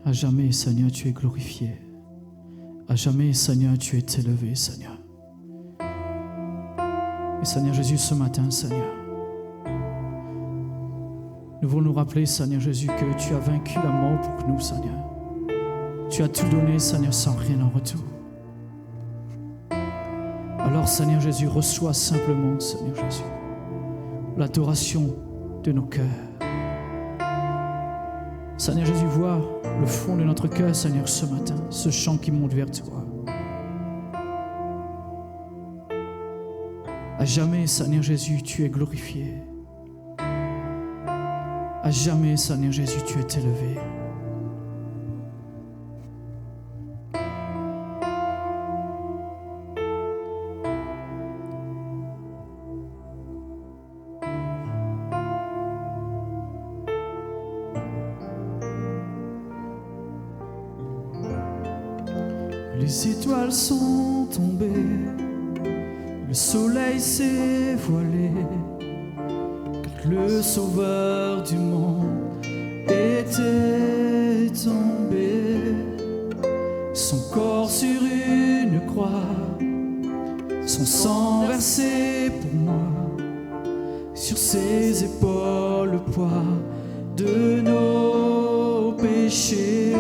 À jamais, Seigneur, tu es glorifié. À jamais, Seigneur, tu es élevé, Seigneur. Et Seigneur Jésus, ce matin, Seigneur, nous voulons nous rappeler, Seigneur Jésus, que tu as vaincu la mort pour nous, Seigneur. Tu as tout donné, Seigneur, sans rien en retour. Alors, Seigneur Jésus, reçois simplement, Seigneur Jésus, l'adoration de nos cœurs. Seigneur Jésus, vois le fond de notre cœur, Seigneur, ce matin, ce chant qui monte vers toi. À jamais, Seigneur Jésus, tu es glorifié. À jamais, Seigneur Jésus, tu es élevé. Les étoiles sont tombées, le soleil s'est voilé, car le sauveur du monde était tombé. Son corps sur une croix, son sang versé pour moi, sur ses épaules le poids de nos péchés.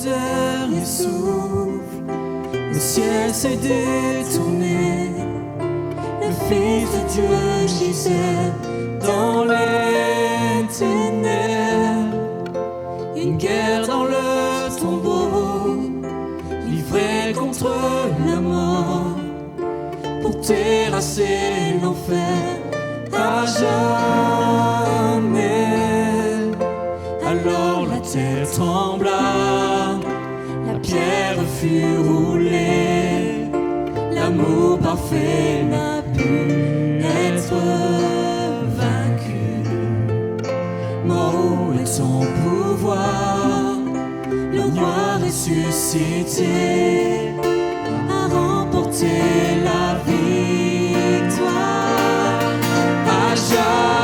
Dernier souffle, le ciel s'est détourné, le Fils de Dieu gisait dans les ténèbres. Une guerre dans le tombeau, livrée contre la mort, pour terrasser l'enfer à jamais. Alors la terre trembla, la pierre fut roulée, l'amour parfait n'a pu être vaincu. Mort est ton pouvoir, le roi ressuscité a remporté la victoire. À jamais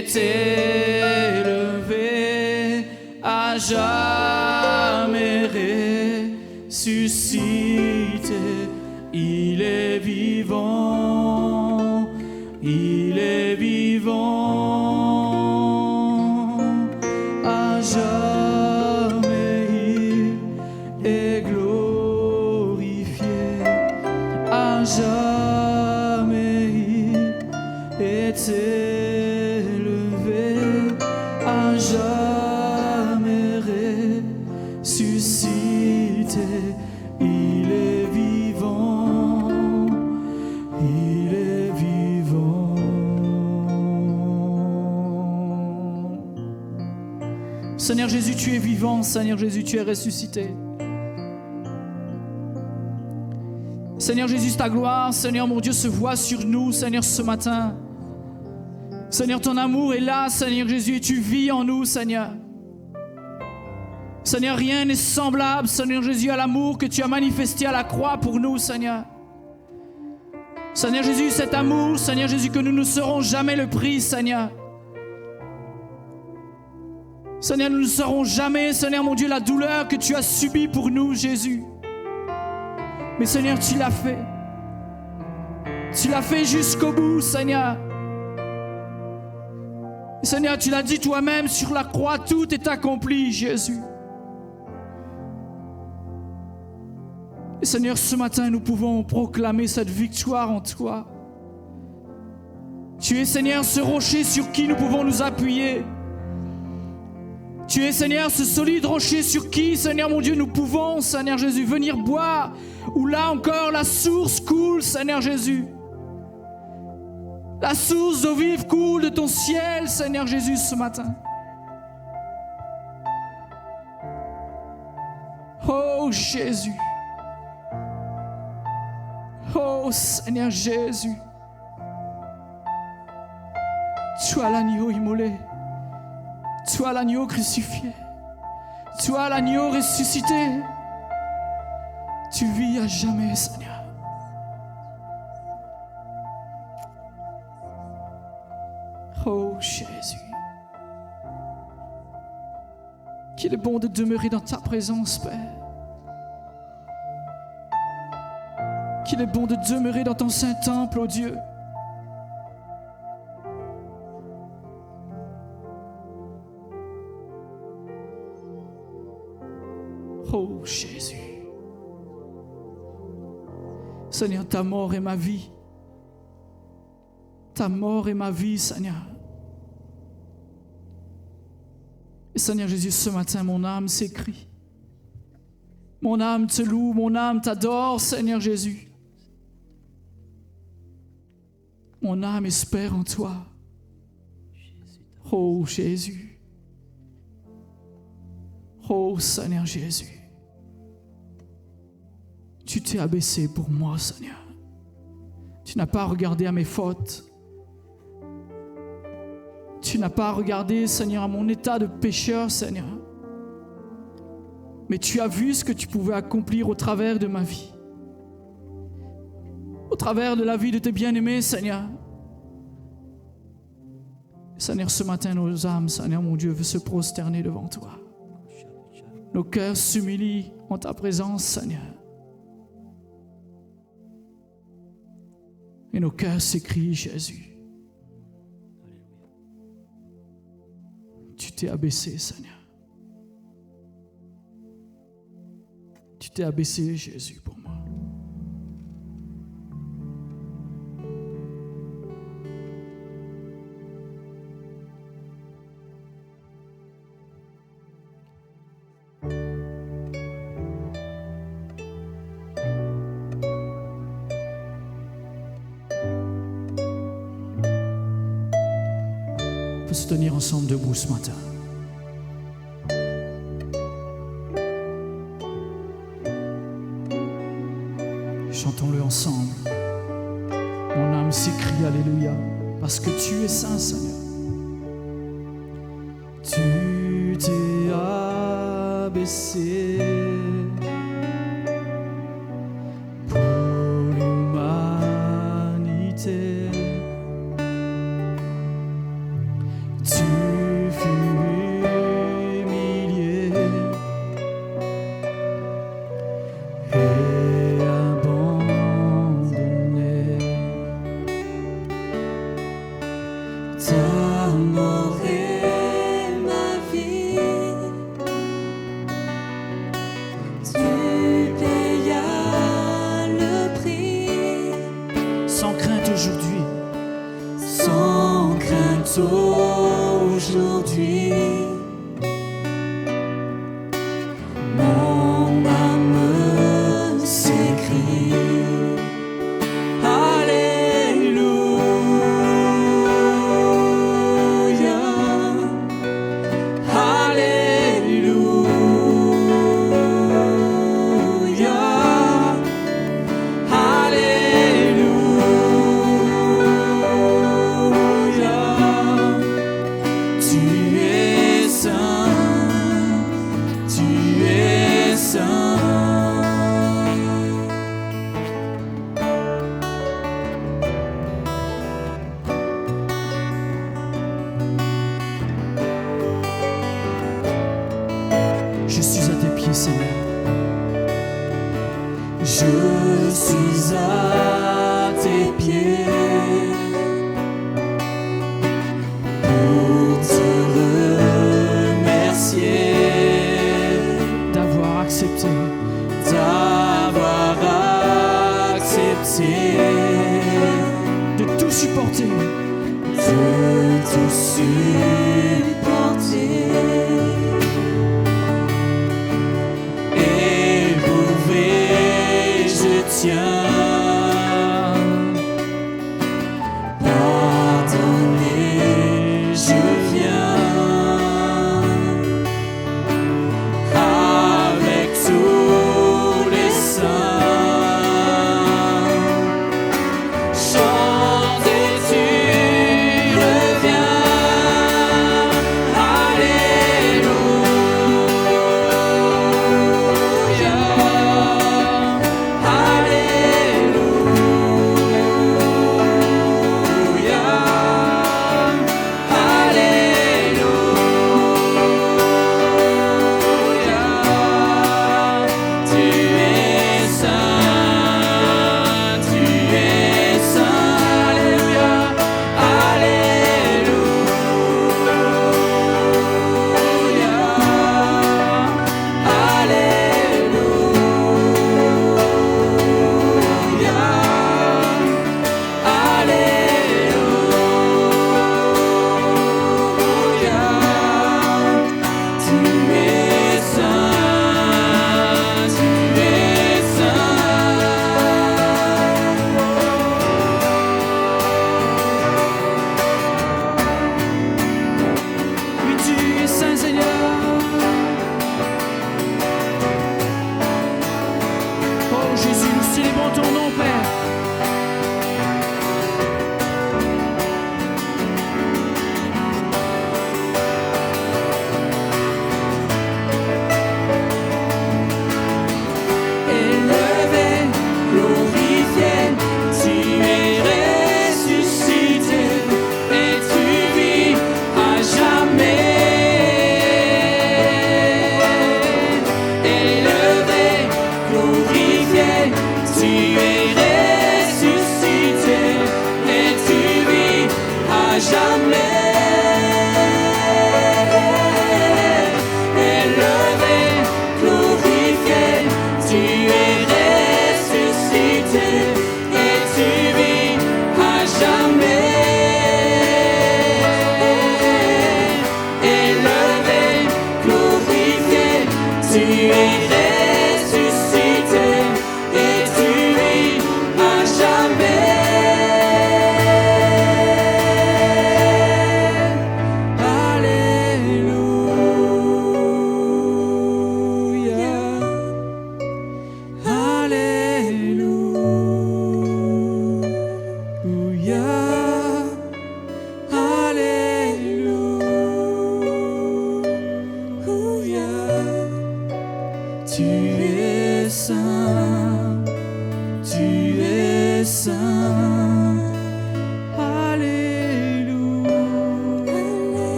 est élevé à jamais ressuscité. Il est vivant, il est vivant, à jamais il est glorifié, à jamais il est élevé, à jamais ressuscité. Il est vivant, il est vivant. Seigneur Jésus, tu es vivant. Seigneur Jésus, tu es ressuscité. Seigneur Jésus, ta gloire, Seigneur mon Dieu, se voit sur nous, Seigneur, ce matin. Seigneur, ton amour est là, Seigneur Jésus, et tu vis en nous, Seigneur. Seigneur, rien n'est semblable, Seigneur Jésus, à l'amour que tu as manifesté à la croix pour nous, Seigneur. Seigneur Jésus, cet amour, Seigneur Jésus, que nous ne saurons jamais le prix, Seigneur. Seigneur, nous ne saurons jamais, Seigneur mon Dieu, la douleur que tu as subie pour nous, Jésus. Mais Seigneur, tu l'as fait. Tu l'as fait jusqu'au bout, Seigneur. Seigneur, tu l'as dit toi-même sur la croix, tout est accompli, Jésus. Et Seigneur, ce matin, nous pouvons proclamer cette victoire en toi. Tu es, Seigneur, ce rocher sur qui nous pouvons nous appuyer. Tu es, Seigneur, ce solide rocher sur qui, Seigneur mon Dieu, nous pouvons, Seigneur Jésus, venir boire, où là encore la source coule, Seigneur Jésus. La source d'eau vive coule de ton ciel, Seigneur Jésus, ce matin. Oh Jésus. Oh Seigneur Jésus. Tu as l'agneau immolé. Tu as l'agneau crucifié. Tu as l'agneau ressuscité. Tu vis à jamais, Seigneur. Oh Jésus. Qu'il est bon de demeurer dans ta présence, Père. Qu'il est bon de demeurer dans ton saint temple, oh Dieu. Oh Jésus. Seigneur, ta mort est ma vie. Ta mort est ma vie, Seigneur. Et Seigneur Jésus, ce matin, mon âme s'écrie. Mon âme te loue, mon âme t'adore, Seigneur Jésus. Mon âme espère en toi. Oh Jésus. Oh Seigneur Jésus. Tu t'es abaissé pour moi, Seigneur. Tu n'as pas regardé à mes fautes. Tu n'as pas regardé, Seigneur, à mon état de pécheur, Seigneur. Mais tu as vu ce que tu pouvais accomplir au travers de ma vie. Au travers de la vie de tes bien-aimés, Seigneur. Seigneur, ce matin, nos âmes, Seigneur, mon Dieu, veut se prosterner devant toi. Nos cœurs s'humilient en ta présence, Seigneur. Et nos cœurs s'écrient, Jésus. Tu t'es abaissé, Seigneur. Tu t'es abaissé, Jésus, pour moi. On peut se tenir ensemble debout ce matin. Chantons-le ensemble. Mon âme s'écrie Alléluia, parce que tu es saint, Seigneur. Tu t'es abaissé pour l'humanité. Tu fus humilié et abandonné. Ta mort est ma vie. Tu payas le prix. Sans crainte aujourd'hui. Sans crainte aujourd'hui. Mon âme s'écrie. Alléluia. Alléluia. Alléluia. Tu es saint, tu es saint. Je suis à tes pieds, Seigneur. Je suis à tes pieds pour te remercier d'avoir accepté de tout supporter, éprouvé, je tiens. Pardonner, je viens. Avec tous les saints, chante et tu reviens. Alléluia.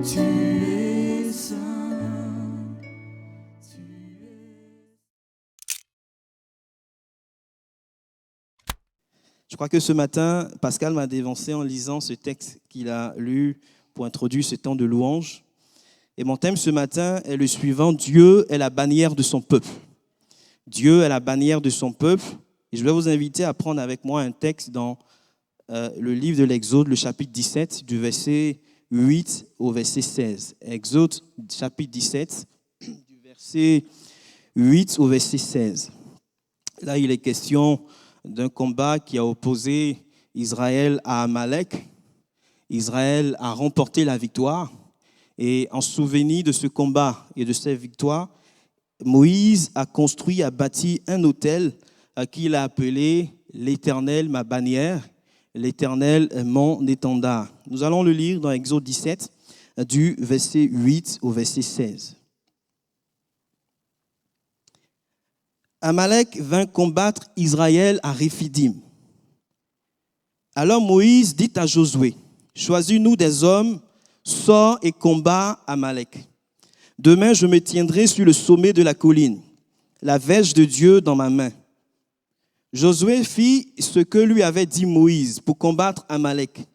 Tu es saint. Je crois que ce matin, Pascal m'a dévancé en lisant ce texte qu'il a lu pour introduire ce temps de louange. Et mon thème ce matin est le suivant: Dieu est la bannière de son peuple. Dieu est la bannière de son peuple. Et je vais vous inviter à prendre avec moi un texte dans le livre de l'Exode, le chapitre 17, du verset 8 au verset 16. Exode, chapitre 17, du verset 8 au verset 16. Là, il est question d'un combat qui a opposé Israël à Amalek. Israël a remporté la victoire. Et en souvenir de ce combat et de cette victoire, Moïse a construit, a bâti un autel qu'il a appelé l'Éternel, ma bannière, l'Éternel, mon étendard. Nous allons le lire dans Exode 17, du verset 8 au verset 16. Amalek vint combattre Israël à Réphidim. Alors Moïse dit à Josué: choisis-nous des hommes, sors et combat Amalek. Demain, je me tiendrai sur le sommet de la colline, la verge de Dieu dans ma main. Josué fit ce que lui avait dit Moïse pour combattre Amalek.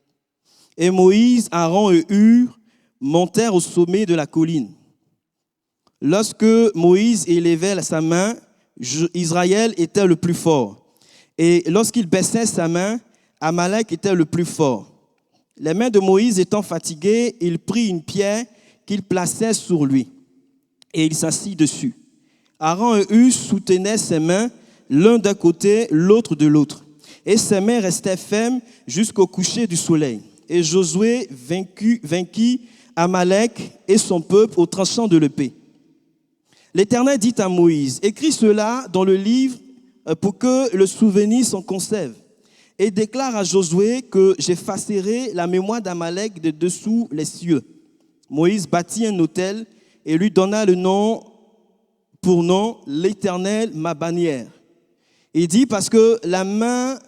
Et Moïse, Aaron et Hur montèrent au sommet de la colline. Lorsque Moïse élevait sa main, Israël était le plus fort. Et lorsqu'il baissait sa main, Amalek était le plus fort. Les mains de Moïse étant fatiguées, il prit une pierre qu'il plaçait sur lui, et il s'assit dessus. Aaron et Hur soutenaient ses mains, l'un d'un côté, l'autre de l'autre. Et ses mains restaient fermes jusqu'au coucher du soleil. Et Josué vainquit Amalek et son peuple au tranchant de l'épée. L'Éternel dit à Moïse: écris cela dans le livre pour que le souvenir s'en conserve. Et déclare à Josué que j'effacerai la mémoire d'Amalek de dessous les cieux. Moïse bâtit un autel et lui donna le nom pour nom l'Éternel, ma bannière. Il dit parce que la main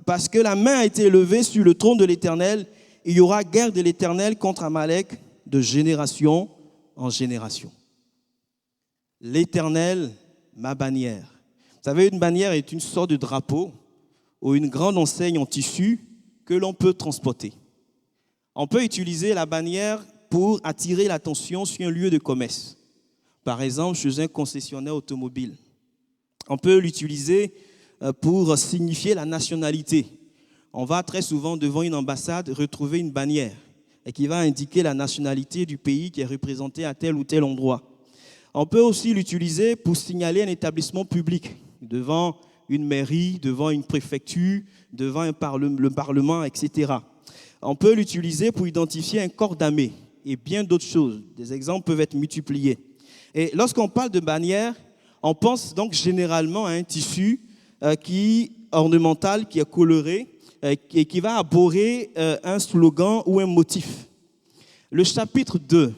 a été levée sur le trône de l'Éternel, il y aura guerre de l'Éternel contre Amalek de génération en génération. L'Éternel, ma bannière. Vous savez, une bannière est une sorte de drapeau ou une grande enseigne en tissu que l'on peut transporter. On peut utiliser la bannière pour attirer l'attention sur un lieu de commerce. Par exemple, chez un concessionnaire automobile. On peut l'utiliser pour signifier la nationalité. On va très souvent devant une ambassade retrouver une bannière et qui va indiquer la nationalité du pays qui est représenté à tel ou tel endroit. On peut aussi l'utiliser pour signaler un établissement public devant une mairie, devant une préfecture, devant le Parlement, etc. On peut l'utiliser pour identifier un corps d'armée et bien d'autres choses. Des exemples peuvent être multipliés. Et lorsqu'on parle de bannière, on pense donc généralement à un tissu ornemental, qui est coloré et qui va arborer un slogan ou un motif. Le chapitre 2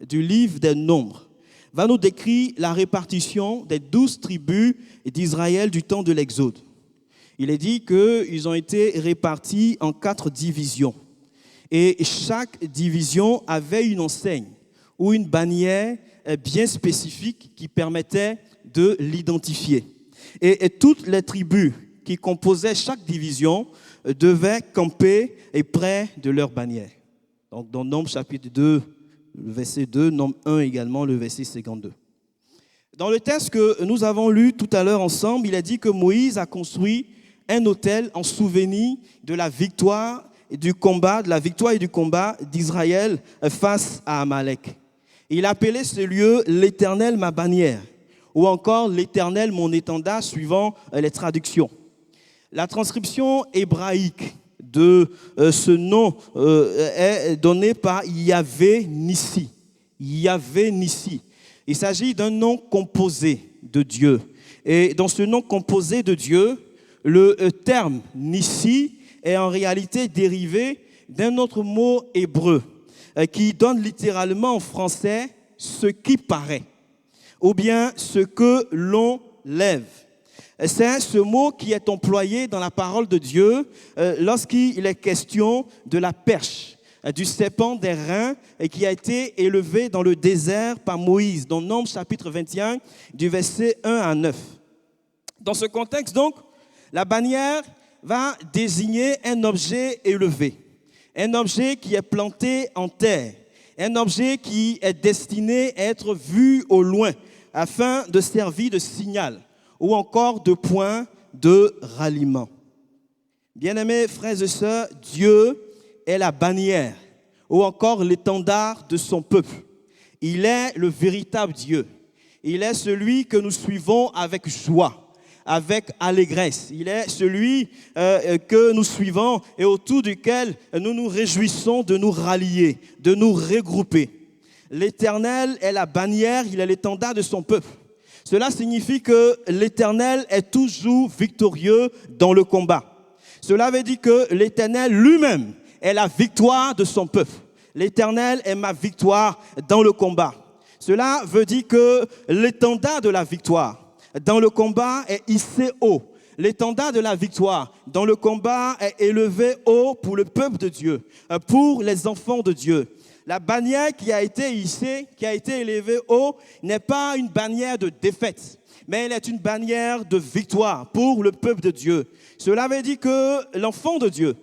du livre des Nombres va nous décrire la répartition des 12 tribus d'Israël du temps de l'Exode. Il est dit qu'ils ont été répartis en 4 divisions. Et chaque division avait une enseigne ou une bannière bien spécifique qui permettait de l'identifier. Et toutes les tribus qui composaient chaque division devaient camper et près de leur bannière. Donc dans Nombres chapitre 2, le verset 2, Nombre 1 également, le verset 52. Dans le texte que nous avons lu tout à l'heure ensemble, il est dit que Moïse a construit un autel en souvenir de la victoire et du combat, de la victoire et du combat d'Israël face à Amalek. Il a appelé ce lieu l'Éternel, ma bannière, ou encore l'Éternel, mon étendard, suivant les traductions. La transcription hébraïque de ce nom est donné par Yahvé Nissi. Yahvé Nissi. Il s'agit d'un nom composé de Dieu. Et dans ce nom composé de Dieu, le terme Nissi est en réalité dérivé d'un autre mot hébreu qui donne littéralement en français ce qui paraît ou bien ce que l'on lève. C'est ce mot qui est employé dans la parole de Dieu lorsqu'il est question de la perche du serpent des reins et qui a été élevé dans le désert par Moïse, dans Nombres chapitre 21, du verset 1 à 9. Dans ce contexte, donc, la bannière va désigner un objet élevé, un objet qui est planté en terre, un objet qui est destiné à être vu au loin afin de servir de signal ou encore de point de ralliement. Bien-aimés frères et sœurs, Dieu est la bannière ou encore l'étendard de son peuple. Il est le véritable Dieu. Il est celui que nous suivons avec joie, avec allégresse. Il est celui que nous suivons et autour duquel nous nous réjouissons de nous rallier, de nous regrouper. L'Éternel est la bannière, il est l'étendard de son peuple. Cela signifie que l'Éternel est toujours victorieux dans le combat. Cela veut dire que l'Éternel lui-même est la victoire de son peuple. L'Éternel est ma victoire dans le combat. Cela veut dire que l'étendard de la victoire dans le combat est hissé haut. L'étendard de la victoire dans le combat est élevé haut pour le peuple de Dieu, pour les enfants de Dieu. La bannière qui a été hissée, qui a été élevée haut, n'est pas une bannière de défaite, mais elle est une bannière de victoire pour le peuple de Dieu. Cela veut dire que l'enfant de Dieu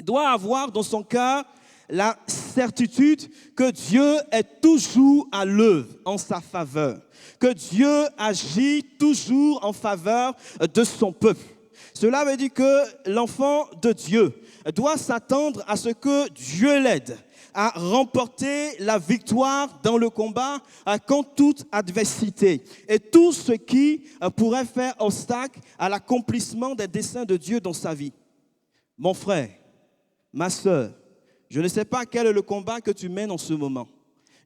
doit avoir dans son cœur la certitude que Dieu est toujours à l'œuvre en sa faveur, que Dieu agit toujours en faveur de son peuple. Cela veut dire que l'enfant de Dieu doit s'attendre à ce que Dieu l'aide à remporter la victoire dans le combat contre toute adversité et tout ce qui pourrait faire obstacle à l'accomplissement des desseins de Dieu dans sa vie. Mon frère, ma sœur, je ne sais pas quel est le combat que tu mènes en ce moment.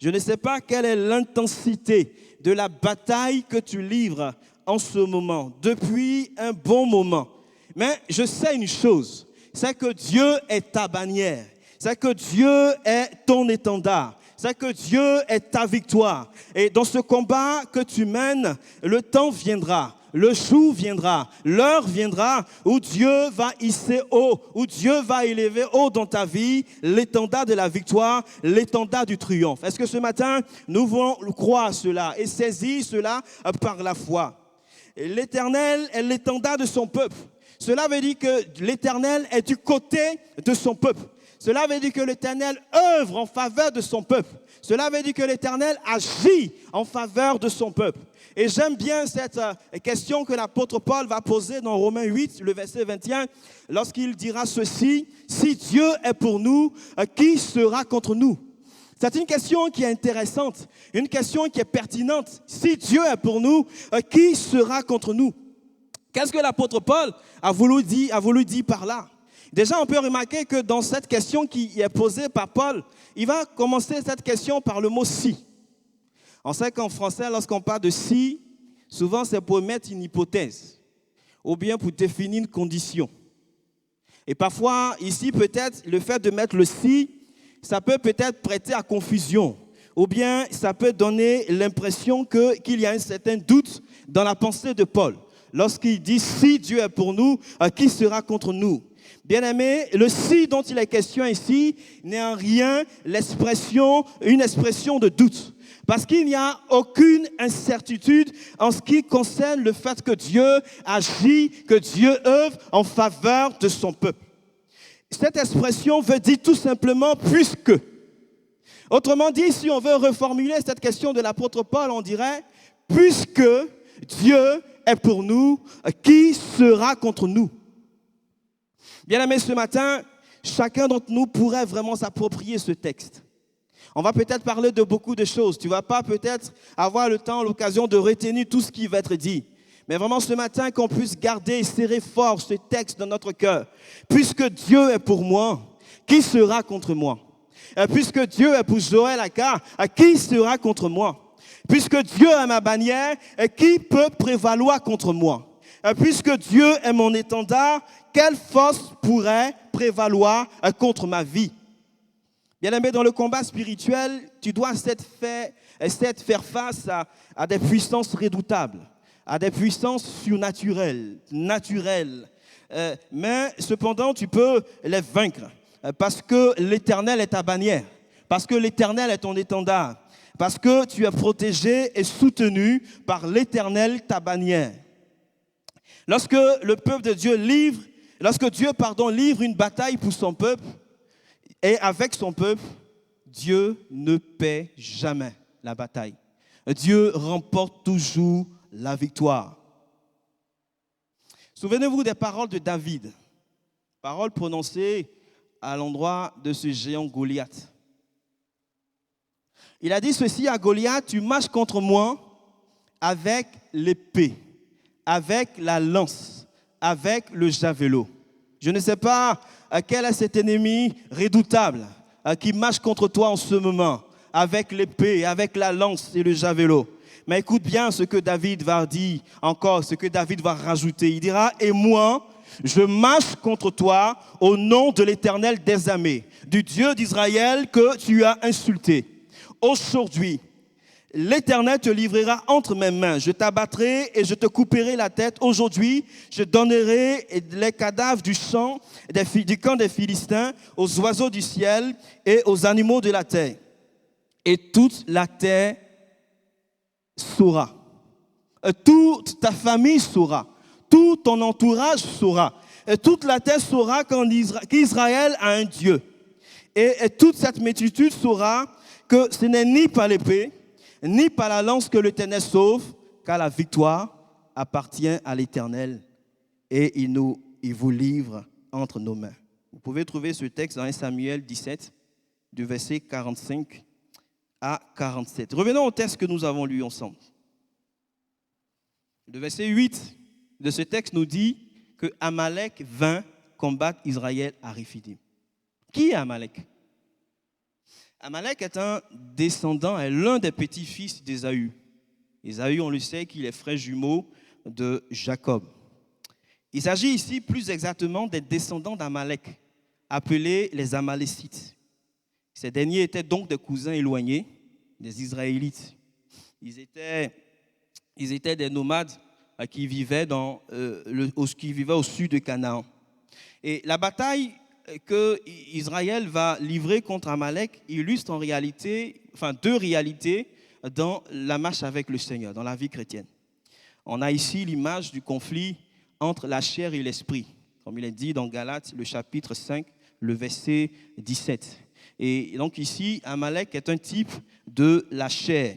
Je ne sais pas quelle est l'intensité de la bataille que tu livres en ce moment, depuis un bon moment. Mais je sais une chose, c'est que Dieu est ta bannière. C'est que Dieu est ton étendard. C'est que Dieu est ta victoire. Et dans ce combat que tu mènes, le temps viendra, le jour viendra, l'heure viendra où Dieu va hisser haut, où Dieu va élever haut dans ta vie l'étendard de la victoire, l'étendard du triomphe. Est-ce que ce matin, nous voulons croire cela et saisir cela par la foi? L'Éternel est l'étendard de son peuple. Cela veut dire que l'Éternel est du côté de son peuple. Cela veut dire que l'Éternel œuvre en faveur de son peuple. Cela veut dire que l'Éternel agit en faveur de son peuple. Et j'aime bien cette question que l'apôtre Paul va poser dans Romains 8, le verset 21, lorsqu'il dira ceci: « Si Dieu est pour nous, qui sera contre nous ?» C'est une question qui est intéressante, une question qui est pertinente. Si Dieu est pour nous, qui sera contre nous? Qu'est-ce que l'apôtre Paul a voulu dire par là? Déjà, on peut remarquer que dans cette question qui est posée par Paul, il va commencer cette question par le mot « si ». On sait qu'en français, lorsqu'on parle de « si », souvent c'est pour mettre une hypothèse ou bien pour définir une condition. Et parfois, ici, peut-être, le fait de mettre le « si », ça peut peut-être prêter à confusion ou bien ça peut donner l'impression qu'il y a un certain doute dans la pensée de Paul. Lorsqu'il dit « si Dieu est pour nous, qui sera contre nous ?» Bien-aimé, le « si » dont il est question ici n'est en rien une expression de doute. Parce qu'il n'y a aucune incertitude en ce qui concerne le fait que Dieu agit, que Dieu œuvre en faveur de son peuple. Cette expression veut dire tout simplement « puisque ». Autrement dit, si on veut reformuler cette question de l'apôtre Paul, on dirait « puisque Dieu est pour nous, qui sera contre nous ?» Bien-aimés, ce matin, chacun d'entre nous pourrait vraiment s'approprier ce texte. On va peut-être parler de beaucoup de choses. Tu ne vas pas peut-être avoir le temps, l'occasion de retenir tout ce qui va être dit. Mais vraiment ce matin, qu'on puisse garder et serrer fort ce texte dans notre cœur. Puisque Dieu est pour moi, qui sera contre moi? Puisque Dieu est pour Joël Aka, qui sera contre moi? Puisque Dieu est ma bannière, qui peut prévaloir contre moi? Puisque Dieu est mon étendard, quelle force pourrait prévaloir contre ma vie? Bien-aimé, dans le combat spirituel, tu dois faire face à des puissances redoutables, à des puissances surnaturelles, naturelles. Mais cependant, tu peux les vaincre. parce que l'Éternel est ta bannière, parce que l'Éternel est ton étendard, parce que tu es protégé et soutenu par l'Éternel, ta bannière. Lorsque Dieu livre une bataille pour son peuple et avec son peuple, Dieu ne paie jamais la bataille. Dieu remporte toujours la victoire. Souvenez-vous des paroles de David, paroles prononcées à l'endroit de ce géant Goliath. Il a dit ceci à Goliath: tu marches contre moi avec l'épée, avec la lance, avec le javelot. Je ne sais pas quel est cet ennemi redoutable qui marche contre toi en ce moment, avec l'épée, avec la lance et le javelot. Mais écoute bien ce que David va dire encore, ce que David va rajouter. Il dira: et moi, je marche contre toi au nom de l'Éternel des armées, du Dieu d'Israël que tu as insulté. Aujourd'hui, l'Éternel te livrera entre mes mains. Je t'abattrai et je te couperai la tête. Aujourd'hui, je donnerai les cadavres du champ, du camp des Philistins, aux oiseaux du ciel et aux animaux de la terre. Et toute la terre saura. Toute ta famille saura. Tout ton entourage saura. Et toute la terre saura qu'Israël a un Dieu. Et toute cette multitude saura que ce n'est ni par l'épée, ni par la lance que l'Éternel sauve, car la victoire appartient à l'Éternel et il vous livre entre nos mains. Vous pouvez trouver ce texte dans 1 Samuel 17, du verset 45 à 47. Revenons au texte que nous avons lu ensemble. Le verset 8 de ce texte nous dit que Amalek vint combattre Israël à Réphidim. Qui est Amalek? Amalek est un descendant, est l'un des petits-fils d'Ésaü. Ésaü, on le sait, qu'il est frère jumeau de Jacob. Il s'agit ici plus exactement des descendants d'Amalek, appelés les Amalécites. Ces derniers étaient donc des cousins éloignés des Israélites. Ils étaient des nomades qui vivaient au sud de Canaan. Et la bataille que Israël va livrer contre Amalek illustre en réalité, deux réalités dans la marche avec le Seigneur, dans la vie chrétienne. On a ici l'image du conflit entre la chair et l'esprit, comme il est dit dans Galates, le chapitre 5, le verset 17. Et donc ici, Amalek est un type de la chair.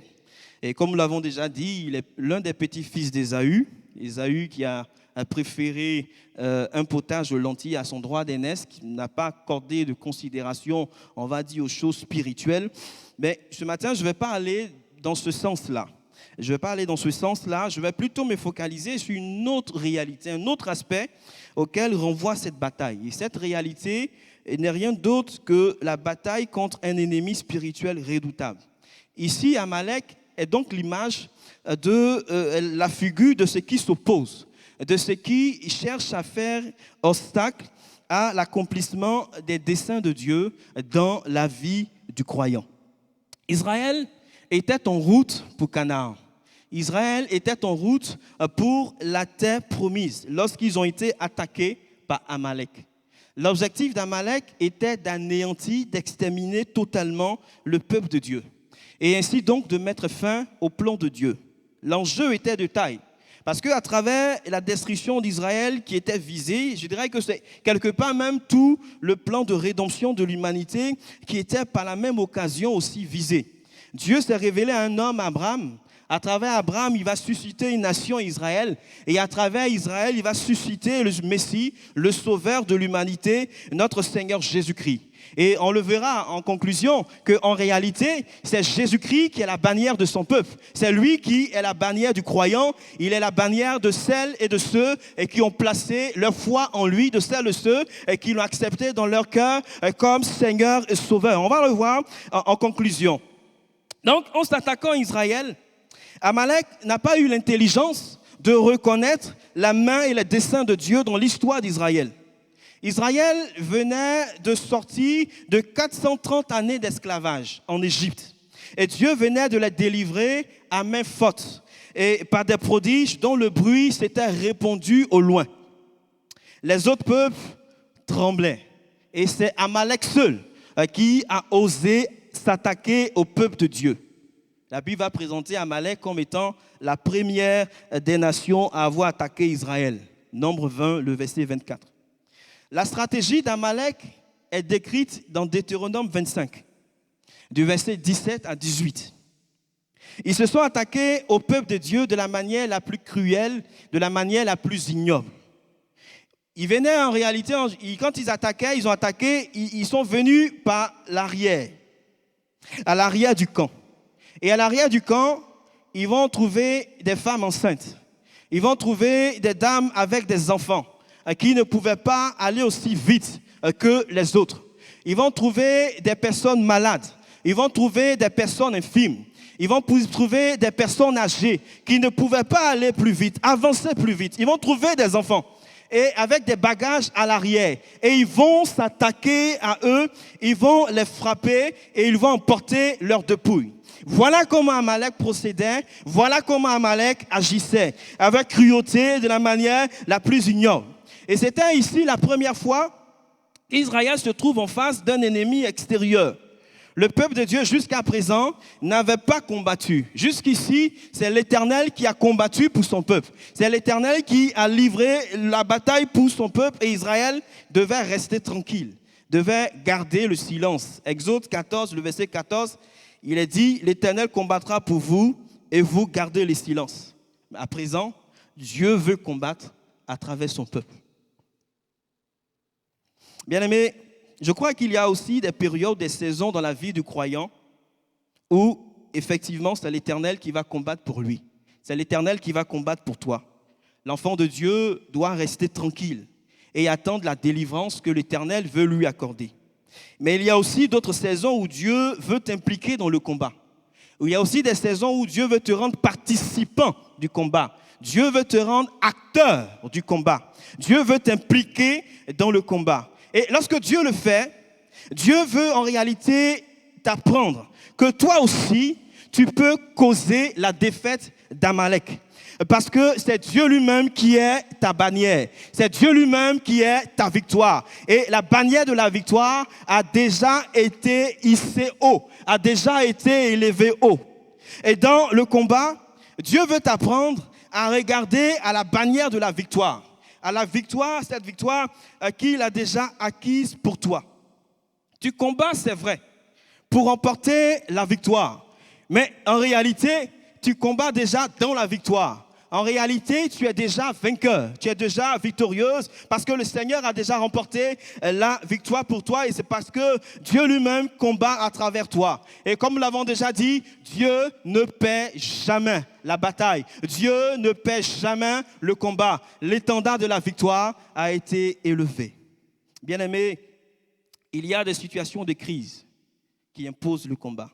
Et comme nous l'avons déjà dit, il est l'un des petits-fils d'Ésaü. Ésaü qui a préféré un potage de lentilles à son droit d'aînesse, qui n'a pas accordé de considération, on va dire, aux choses spirituelles. Mais ce matin, je ne vais pas aller dans ce sens-là. Je vais plutôt me focaliser sur une autre réalité, un autre aspect auquel renvoie cette bataille. Et cette réalité n'est rien d'autre que la bataille contre un ennemi spirituel redoutable. Ici, Amalek est donc l'image de la figure de ce qui s'oppose, de ce qui cherche à faire obstacle à l'accomplissement des desseins de Dieu dans la vie du croyant. Israël était en route pour Canaan. Israël était en route pour la terre promise lorsqu'ils ont été attaqués par Amalek. L'objectif d'Amalek était d'anéantir, d'exterminer totalement le peuple de Dieu et ainsi donc de mettre fin au plan de Dieu. L'enjeu était de taille parce qu'à travers la destruction d'Israël qui était visée, je dirais que c'est quelque part même tout le plan de rédemption de l'humanité qui était par la même occasion aussi visé. Dieu s'est révélé à un homme, Abraham. À travers Abraham, il va susciter une nation, Israël. Et à travers Israël, il va susciter le Messie, le sauveur de l'humanité, notre Seigneur Jésus-Christ. Et on le verra en conclusion qu'en réalité, c'est Jésus-Christ qui est la bannière de son peuple. C'est lui qui est la bannière du croyant. Il est la bannière de celles et de ceux qui ont placé leur foi en lui, de celles et ceux qui l'ont accepté dans leur cœur comme Seigneur et Sauveur. On va le voir en conclusion. Donc, en s'attaquant à Israël, Amalek n'a pas eu l'intelligence de reconnaître la main et les desseins de Dieu dans l'histoire d'Israël. Israël venait de sortir de 430 années d'esclavage en Égypte. Et Dieu venait de les délivrer à main forte et par des prodiges dont le bruit s'était répandu au loin. Les autres peuples tremblaient Et c'est Amalek seul qui a osé s'attaquer au peuple de Dieu. La Bible va présenter Amalek comme étant la première des nations à avoir attaqué Israël. Nombre 20, le verset 24. La stratégie d'Amalek est décrite dans Deutéronome 25, du verset 17 à 18. Ils se sont attaqués au peuple de Dieu de la manière la plus cruelle, de la manière la plus ignoble. Ils venaient en réalité, quand ils attaquaient, ils sont venus par l'arrière, à l'arrière du camp. Et à l'arrière du camp, ils vont trouver des femmes enceintes. Ils vont trouver des dames avec des enfants qui ne pouvaient pas aller aussi vite que les autres. Ils vont trouver des personnes malades. Ils vont trouver des personnes infimes. Ils vont trouver des personnes âgées qui ne pouvaient pas aller plus vite, avancer plus vite. Ils vont trouver des enfants et avec des bagages à l'arrière. Et ils vont s'attaquer à eux, ils vont les frapper et ils vont emporter leurs dépouilles. Voilà comment Amalek procédait, voilà comment Amalek agissait, avec cruauté, de la manière la plus ignoble. Et c'était ici la première fois qu'Israël se trouve en face d'un ennemi extérieur. Le peuple de Dieu, jusqu'à présent, n'avait pas combattu. Jusqu'ici, c'est l'Éternel qui a combattu pour son peuple. C'est l'Éternel qui a livré la bataille pour son peuple et Israël devait rester tranquille, devait garder le silence. Exode 14, le verset 14, il est dit, l'Éternel combattra pour vous et vous gardez le silence. À présent, Dieu veut combattre à travers son peuple. Bien-aimés, je crois qu'il y a aussi des périodes, des saisons dans la vie du croyant où, effectivement, c'est l'Éternel qui va combattre pour lui. C'est l'Éternel qui va combattre pour toi. L'enfant de Dieu doit rester tranquille et attendre la délivrance que l'Éternel veut lui accorder. Mais il y a aussi d'autres saisons où Dieu veut t'impliquer dans le combat. Il y a aussi des saisons où Dieu veut te rendre participant du combat. Dieu veut te rendre acteur du combat. Dieu veut t'impliquer dans le combat. Et lorsque Dieu le fait, Dieu veut en réalité t'apprendre que toi aussi, tu peux causer la défaite d'Amalek. Parce que c'est Dieu lui-même qui est ta bannière. C'est Dieu lui-même qui est ta victoire. Et la bannière de la victoire a déjà été hissée haut, a déjà été élevée haut. Et dans le combat, Dieu veut t'apprendre à regarder à la bannière de la victoire. À la victoire, cette victoire qu'il a déjà acquise pour toi. Tu combats, c'est vrai, pour remporter la victoire. Mais en réalité, tu combats déjà dans la victoire. En réalité, tu es déjà vainqueur, tu es déjà victorieuse parce que le Seigneur a déjà remporté la victoire pour toi et c'est parce que Dieu lui-même combat à travers toi. Et comme nous l'avons déjà dit, Dieu ne perd jamais la bataille. Dieu ne perd jamais le combat. L'étendard de la victoire a été élevé. Bien-aimés, il y a des situations de crise qui imposent le combat.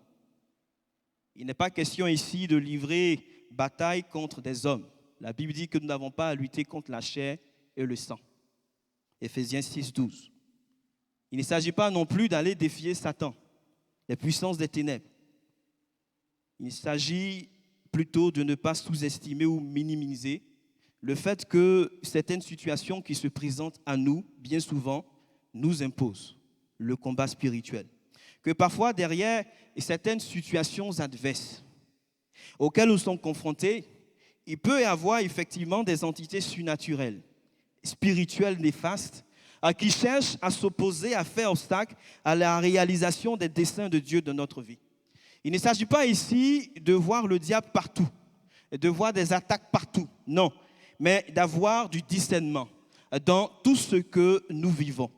Il n'est pas question ici de livrer bataille contre des hommes. La Bible dit que nous n'avons pas à lutter contre la chair et le sang. Éphésiens 6, 12. Il ne s'agit pas non plus d'aller défier Satan, les puissances des ténèbres. Il s'agit plutôt de ne pas sous-estimer ou minimiser le fait que certaines situations qui se présentent à nous, bien souvent, nous imposent le combat spirituel. Que parfois, derrière certaines situations adverses, auxquels nous sommes confrontés, il peut y avoir effectivement des entités surnaturelles, spirituelles néfastes, qui cherchent à s'opposer, à faire obstacle à la réalisation des desseins de Dieu dans notre vie. Il ne s'agit pas ici de voir le diable partout, de voir des attaques partout, non, mais d'avoir du discernement dans tout ce que nous vivons.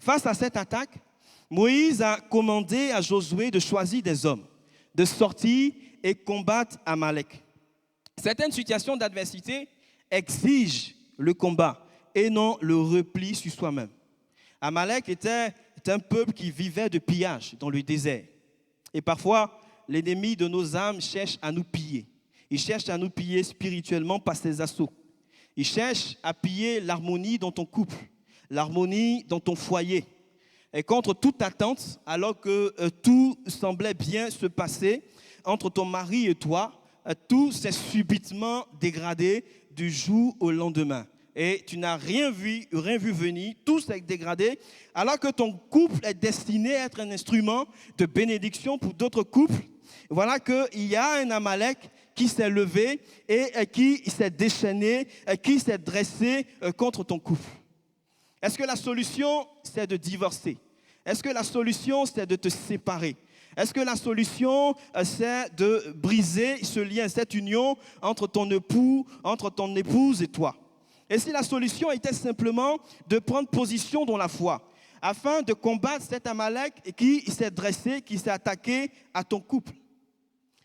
Face à cette attaque, Moïse a commandé à Josué de choisir des hommes, de sortir et combattre Amalek. Certaines situations d'adversité exigent le combat et non le repli sur soi-même. Amalek était un peuple qui vivait de pillage dans le désert. Et parfois, l'ennemi de nos âmes cherche à nous piller. Il cherche à nous piller spirituellement par ses assauts. Il cherche à piller l'harmonie dans ton couple, l'harmonie dans ton foyer. Et contre toute attente, alors que tout semblait bien se passer, entre ton mari et toi, tout s'est subitement dégradé du jour au lendemain. et tu n'as rien vu venir, tout s'est dégradé, alors que ton couple est destiné à être un instrument de bénédiction pour d'autres couples. Voilà qu'il y a un Amalek qui s'est levé et qui s'est déchaîné, qui s'est dressé contre ton couple. Est-ce que la solution, c'est de divorcer? Est-ce que la solution, c'est de te séparer? Est-ce que la solution, c'est de briser ce lien, cette union entre ton époux, entre ton épouse et toi? Et si la solution était simplement de prendre position dans la foi, afin de combattre cet Amalek qui s'est dressé, qui s'est attaqué à ton couple?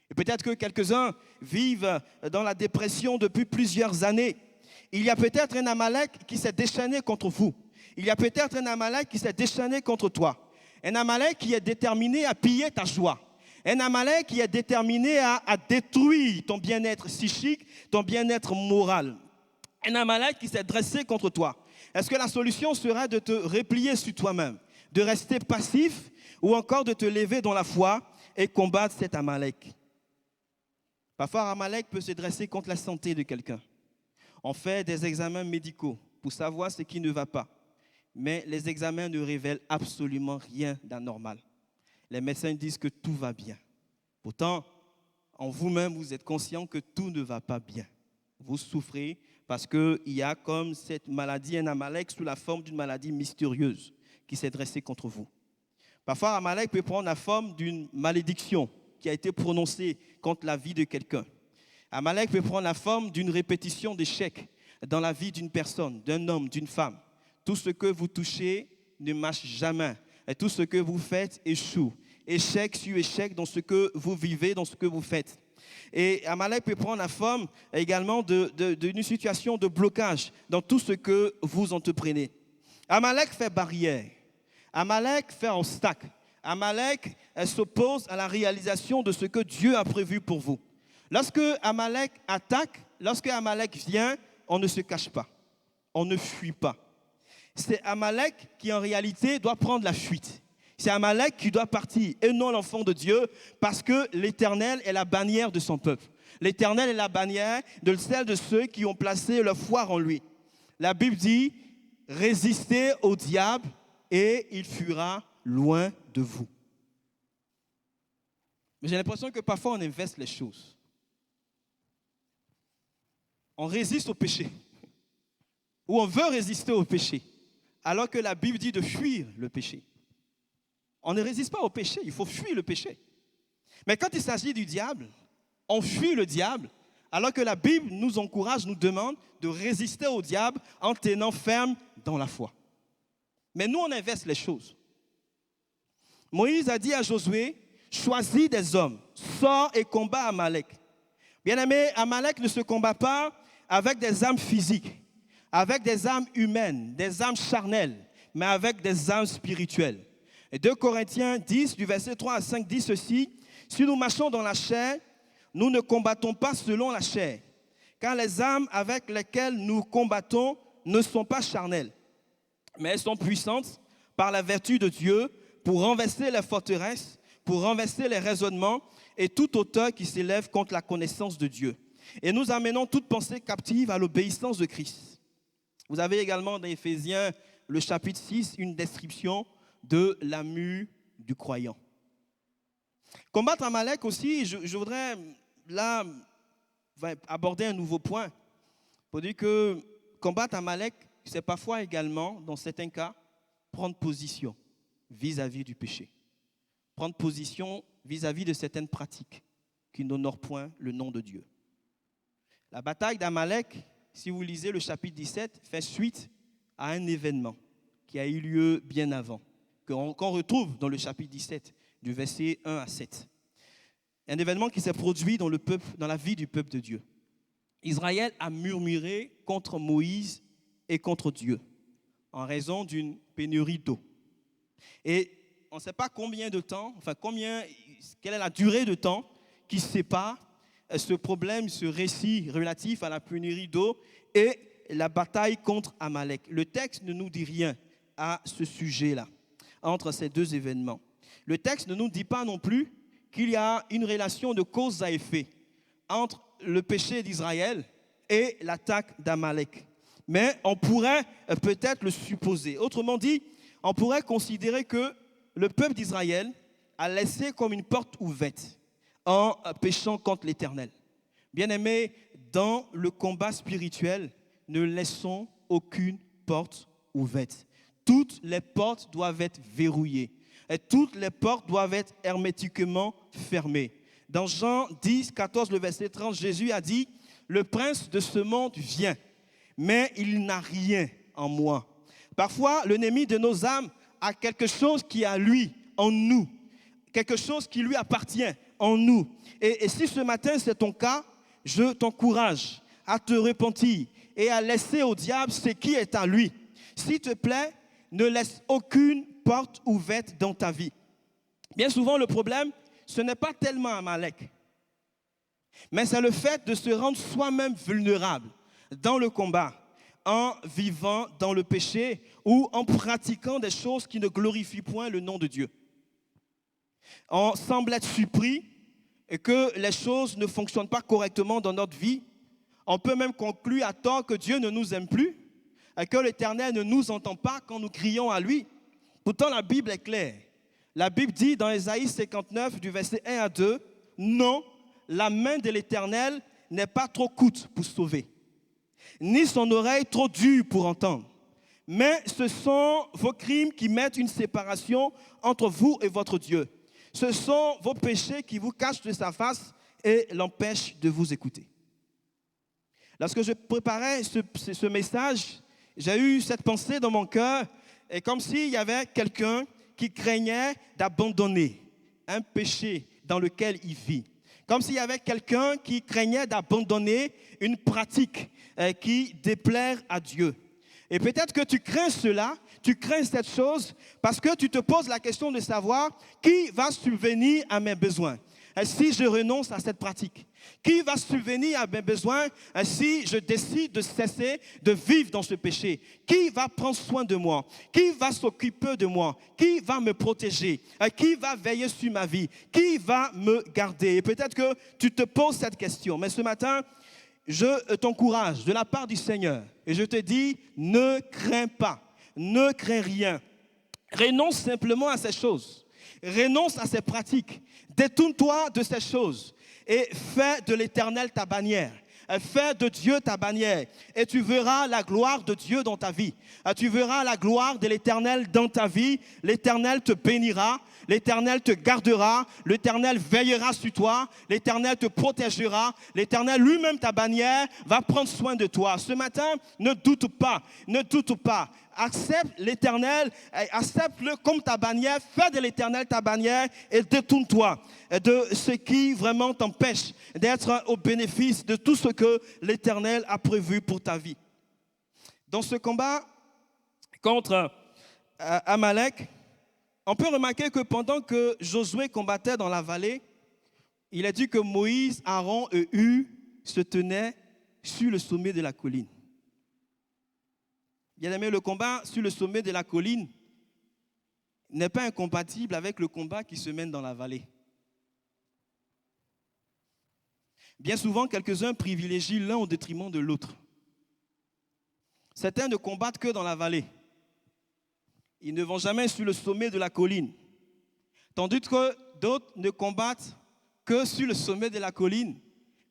Et peut-être que quelques-uns vivent dans la dépression depuis plusieurs années. Il y a peut-être un Amalek qui s'est déchaîné contre vous. Il y a peut-être un Amalek qui s'est déchaîné contre toi. Un Amalek qui est déterminé à piller ta joie. Un Amalek qui est déterminé à détruire ton bien-être psychique, ton bien-être moral. Un Amalek qui s'est dressé contre toi. Est-ce que la solution serait de te replier sur toi-même, de rester passif ou encore de te lever dans la foi et combattre cet Amalek? Parfois, Amalek peut se dresser contre la santé de quelqu'un. On fait des examens médicaux pour savoir ce qui ne va pas. Mais les examens ne révèlent absolument rien d'anormal. Les médecins disent que tout va bien. Pourtant, en vous-même, vous êtes conscient que tout ne va pas bien. Vous souffrez parce qu'il y a comme cette maladie, un Amalek sous la forme d'une maladie mystérieuse qui s'est dressée contre vous. Parfois, Amalek peut prendre la forme d'une malédiction qui a été prononcée contre la vie de quelqu'un. Amalek peut prendre la forme d'une répétition d'échecs dans la vie d'une personne, d'un homme, d'une femme. Tout ce que vous touchez ne marche jamais. Et tout ce que vous faites échoue. Échec sur échec dans ce que vous vivez, dans ce que vous faites. Et Amalek peut prendre la forme également d'une situation de blocage dans tout ce que vous entreprenez. Amalek fait barrière. Amalek fait obstacle. Amalek s'oppose à la réalisation de ce que Dieu a prévu pour vous. Lorsque Amalek attaque, lorsque Amalek vient, on ne se cache pas. On ne fuit pas. C'est Amalek qui en réalité doit prendre la fuite. C'est Amalek qui doit partir et non l'enfant de Dieu parce que l'Éternel est la bannière de son peuple. L'Éternel est la bannière de celle de ceux qui ont placé leur foi en lui. La Bible dit, résistez au diable et il fuira loin de vous. Mais j'ai l'impression que parfois on inverse les choses. On résiste au péché. Ou on veut résister au péché. Alors que la Bible dit de fuir le péché. On ne résiste pas au péché, il faut fuir le péché. Mais quand il s'agit du diable, on fuit le diable, alors que la Bible nous encourage, nous demande de résister au diable en tenant ferme dans la foi. Mais nous, on inverse les choses. Moïse a dit à Josué, choisis des hommes, sors et combat Amalek. Bien-aimé, Amalek ne se combat pas avec des armes physiques, avec des armes humaines, des armes charnelles, mais avec des armes spirituelles. Et 2 Corinthiens 10, du verset 3 à 5, dit ceci, « Si nous marchons dans la chair, nous ne combattons pas selon la chair, car les armes avec lesquelles nous combattons ne sont pas charnelles, mais elles sont puissantes par la vertu de Dieu pour renverser les forteresses, pour renverser les raisonnements et toute hauteur qui s'élève contre la connaissance de Dieu. Et nous amenons toute pensée captive à l'obéissance de Christ. » Vous avez également dans Éphésiens, le chapitre 6, une description de la mue du croyant. Combattre Amalek aussi, je voudrais là aborder un nouveau point pour dire que combattre Amalek, c'est parfois également, dans certains cas, prendre position vis-à-vis du péché. Prendre position vis-à-vis de certaines pratiques qui n'honorent point le nom de Dieu. La bataille d'Amalek, si vous lisez le chapitre 17, fait suite à un événement qui a eu lieu bien avant, qu'on retrouve dans le chapitre 17, du verset 1 à 7. Un événement qui s'est produit dans la vie du peuple de Dieu. Israël a murmuré contre Moïse et contre Dieu en raison d'une pénurie d'eau. Et on ne sait pas combien de temps, quelle est la durée de temps qui sépare ce problème, ce récit relatif à la pénurie d'eau et la bataille contre Amalek. Le texte ne nous dit rien à ce sujet-là, entre ces deux événements. Le texte ne nous dit pas non plus qu'il y a une relation de cause à effet entre le péché d'Israël et l'attaque d'Amalek. mais on pourrait peut-être le supposer. Autrement dit, on pourrait considérer que le peuple d'Israël a laissé comme une porte ouverte en péchant contre l'Éternel. Bien-aimés, dans le combat spirituel, ne laissons aucune porte ouverte. Toutes les portes doivent être verrouillées. Et toutes les portes doivent être hermétiquement fermées. Dans Jean 10, 14, le verset 30, Jésus a dit « Le prince de ce monde vient, mais il n'a rien en moi. » Parfois, l'ennemi de nos âmes a quelque chose qui est à lui, en nous. Quelque chose qui lui appartient en nous. Et si ce matin c'est ton cas, je t'encourage à te repentir et à laisser au diable ce qui est à lui. S'il te plaît, ne laisse aucune porte ouverte dans ta vie. Bien souvent, le problème, ce n'est pas tellement Amalek, mais c'est le fait de se rendre soi-même vulnérable dans le combat, en vivant dans le péché ou en pratiquant des choses qui ne glorifient point le nom de Dieu. On semble être surpris et que les choses ne fonctionnent pas correctement dans notre vie. On peut même conclure à tort que Dieu ne nous aime plus et que l'Éternel ne nous entend pas quand nous crions à lui. Pourtant, la Bible est claire. La Bible dit dans Ésaïe 59, du verset 1 à 2, « Non, la main de l'Éternel n'est pas trop courte pour sauver, ni son oreille trop dure pour entendre. Mais ce sont vos crimes qui mettent une séparation entre vous et votre Dieu. Ce sont vos péchés qui vous cachent de sa face et l'empêchent de vous écouter. » Lorsque je préparais ce message, j'ai eu cette pensée dans mon cœur, et comme s'il y avait quelqu'un qui craignait d'abandonner un péché dans lequel il vit. Comme s'il y avait quelqu'un qui craignait d'abandonner une pratique qui déplaire à Dieu. Et peut-être que tu crains cela, tu crains cette chose parce que tu te poses la question de savoir qui va subvenir à mes besoins si je renonce à cette pratique. Qui va subvenir à mes besoins si je décide de cesser de vivre dans ce péché? Qui va prendre soin de moi? Qui va s'occuper de moi? Qui va me protéger? Qui va veiller sur ma vie? Qui va me garder? Et peut-être que tu te poses cette question, mais ce matin, je t'encourage de la part du Seigneur et je te dis, ne crains pas, ne crains rien. Renonce simplement à ces choses. Renonce à ces pratiques. Détourne-toi de ces choses et fais de l'Éternel ta bannière. Fais de Dieu ta bannière et tu verras la gloire de Dieu dans ta vie. Tu verras la gloire de l'Éternel dans ta vie. L'Éternel te bénira, l'Éternel te gardera, l'Éternel veillera sur toi, l'Éternel te protégera, l'Éternel lui-même ta bannière va prendre soin de toi. Ce matin, ne doute pas, ne doute pas. Accepte l'Éternel, accepte-le comme ta bannière, fais de l'Éternel ta bannière et détourne-toi de ce qui vraiment t'empêche d'être au bénéfice de tout ce que l'Éternel a prévu pour ta vie. Dans ce combat contre Amalek, on peut remarquer que pendant que Josué combattait dans la vallée, il a dit que Moïse, Aaron et Hur se tenaient sur le sommet de la colline. Bien aimé, le combat sur le sommet de la colline n'est pas incompatible avec le combat qui se mène dans la vallée. Bien souvent, quelques-uns privilégient l'un au détriment de l'autre. Certains ne combattent que dans la vallée. Ils ne vont jamais sur le sommet de la colline. Tandis que d'autres ne combattent que sur le sommet de la colline,